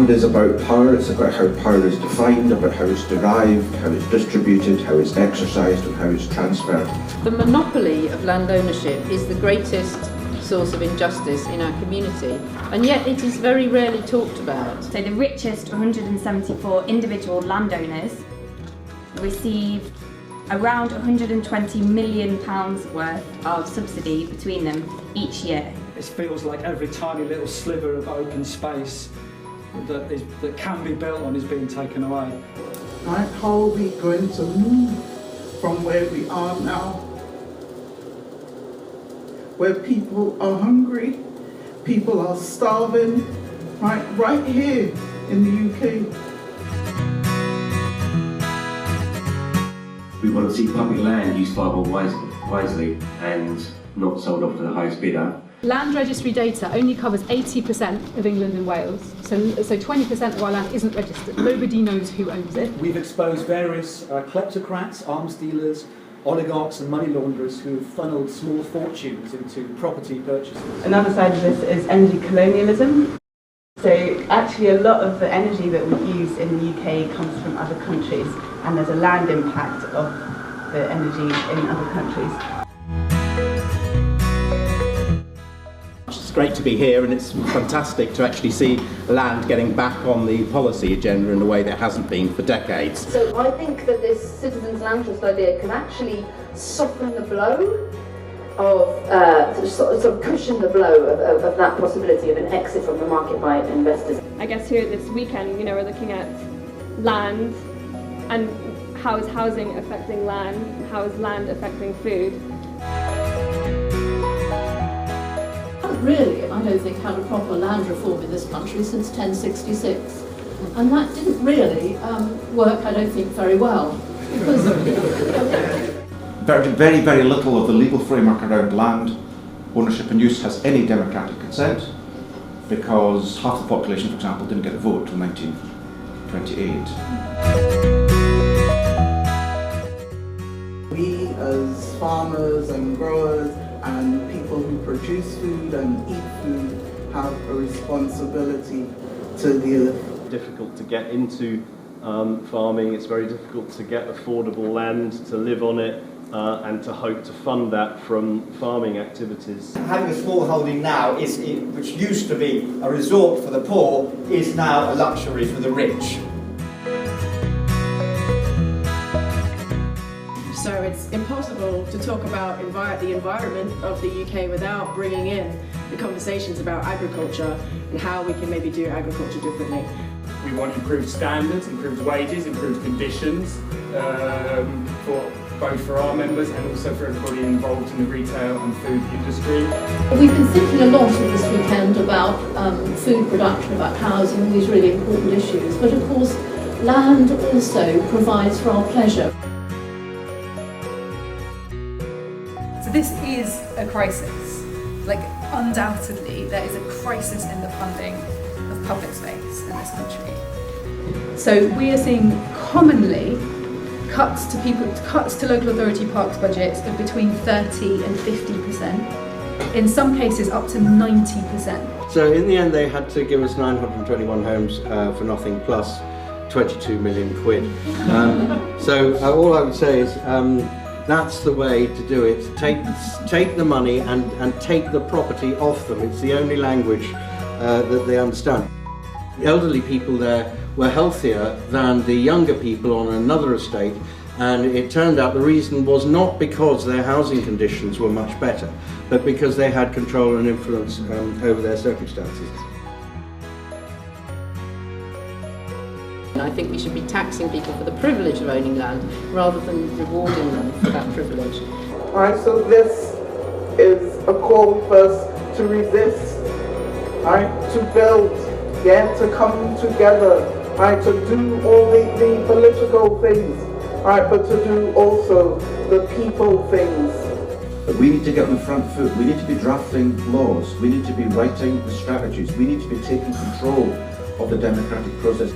Land is about power, it's about how power is defined, about how it's derived, how it's distributed, how it's exercised and how it's transferred. The monopoly of land ownership is the greatest source of injustice in our community, and yet it is very rarely talked about. So the richest 174 individual landowners received around £120 million worth of subsidy between them each year. It feels like every tiny little sliver of open space that can be built on is being taken away. Right? How are we going to move from where we are now, where people are hungry, people are starving, right here in the UK? We want to see public land used far more wisely and not sold off to the highest bidder. Land registry data only covers 80% of England and Wales, so 20% of our land isn't registered. Nobody knows who owns it. We've exposed various kleptocrats, arms dealers, oligarchs and money launderers who have funneled small fortunes into property purchases. Another side of this is energy colonialism. So actually a lot of the energy that we use in the UK comes from other countries, and there's a land impact of the energy in other countries. It's great to be here, and it's fantastic to actually see land getting back on the policy agenda in a way that hasn't been for decades. So I think that this citizens' land trust idea can actually soften the blow of, sort of cushion the blow of that possibility of an exit from the market by investors. I guess here this weekend, we're looking at land and how is housing affecting land, how is land affecting food. Really, I don't think, had a proper land reform in this country since 1066. And that didn't really work, I don't think, very well. Because Very, very little of the legal framework around land ownership and use has any democratic consent, because half the population, for example, didn't get a vote until 1928. We as farmers and growers and people who produce food and eat food have a responsibility to the earth. Difficult to get into farming, it's very difficult to get affordable land, to live on it, and to hope to fund that from farming activities. Having a small holding now, which used to be a resort for the poor, is now a luxury for the rich. So it's impossible to talk about the environment of the UK without bringing in the conversations about agriculture and how we can maybe do agriculture differently. We want improved standards, improved wages, improved conditions both for our members and also for everybody involved in the retail and food industry. we've been thinking a lot this weekend about food production, about housing, these really important issues. But of course, land also provides for our pleasure. So this is a crisis. Like, undoubtedly, there is a crisis in the funding of public space in this country. So we are seeing commonly cuts to local authority parks budgets of between 30 and 50%. In some cases up to 90%. So in the end they had to give us 921 homes for nothing, plus 22 million quid. So all I would say is that's the way to do it. Take the money and take the property off them. It's the only language that they understand. The elderly people there were healthier than the younger people on another estate, and it turned out the reason was not because their housing conditions were much better, but because they had control and influence over their circumstances. I think we should be taxing people for the privilege of owning land rather than rewarding them for that privilege. Alright, so this is a call for us to resist, right, to build, to come together, right, to do all the political things, right, but to do also the people things. But we need to get on the front foot. We need to be drafting laws. We need to be writing the strategies. We need to be taking control of the democratic process.